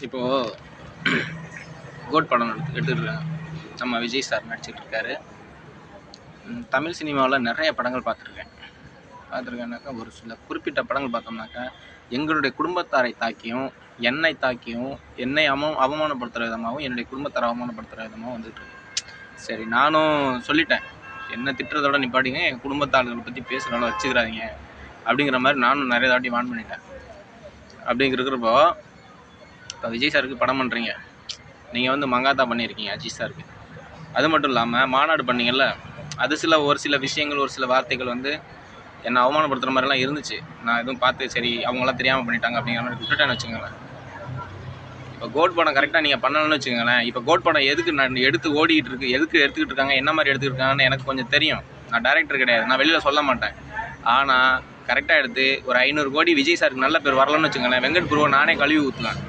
இப்போது கோட் படம் எடுத்துகிட்ருக்காங்க. நம்ம விஜய் சார் நடிச்சிட்ருக்காரு. தமிழ் சினிமாவில் நிறைய படங்கள் பார்த்துருக்கேன்னாக்கா ஒரு சில குறிப்பிட்ட படங்கள் பார்த்தோம்னாக்கா எங்களுடைய குடும்பத்தாரை தாக்கியும் என்னை தாக்கியும் என்னை அவமானப்படுத்துகிற விதமாகவும் என்னுடைய குடும்பத்தாரை அவமானப்படுத்துகிற விதமாகவும் வந்துட்டுருக்கு. சரி, நானும் சொல்லிட்டேன், என்ன திட்டுறதோட நிப்பாட்டிங்க, என் குடும்பத்தாளர்களை பற்றி பேசுகிறவளை வச்சுக்கிறாதீங்க அப்படிங்கிற மாதிரி நானும் நிறைய தாட்டி வான் பண்ணிட்டேன். அப்படிங்கிறப்போ இப்போ விஜய் சாருக்கு படம் பண்ணுறீங்க, நீங்கள் வந்து மங்காத்தா பண்ணியிருக்கீங்க அஜித் சாருக்கு. அது மட்டும் இல்லாமல் மாநாடு பண்ணிங்கல்ல, அது ஒரு சில விஷயங்கள் ஒரு சில வார்த்தைகள் வந்து என்னை அவமானப்படுத்துகிற மாதிரிலாம் இருந்துச்சு. நான் எதுவும் பார்த்து சரி அவங்களாம் தெரியாமல் பண்ணிட்டாங்க அப்படிங்கிற மாதிரி விட்டுட்டேன்னு வச்சுக்கோங்களேன். இப்போ கோட் படம் கரெக்டாக நீங்கள் பண்ணணும்னு வச்சுக்கோங்களேன். இப்போ கோட் படம் எதுக்கு நான் எடுத்து ஓடிக்கிட்டு இருக்கு, எதுக்கு எடுத்துக்கிட்டு இருக்காங்க, என்ன மாதிரி எடுத்துக்கிட்டு இருக்காங்கன்னு எனக்கு கொஞ்சம் தெரியும். நான் டைரக்டர் கிடையாது, நான் வெளியில் சொல்ல மாட்டேன். ஆனால் கரெக்டாக எடுத்து ஒரு 500 கோடி விஜய் சாருக்கு நல்ல பேர் வரலன்னு வச்சுக்கோங்களேன், வெங்கட் பிரபு நானே கழுவி ஊற்றுவேன்.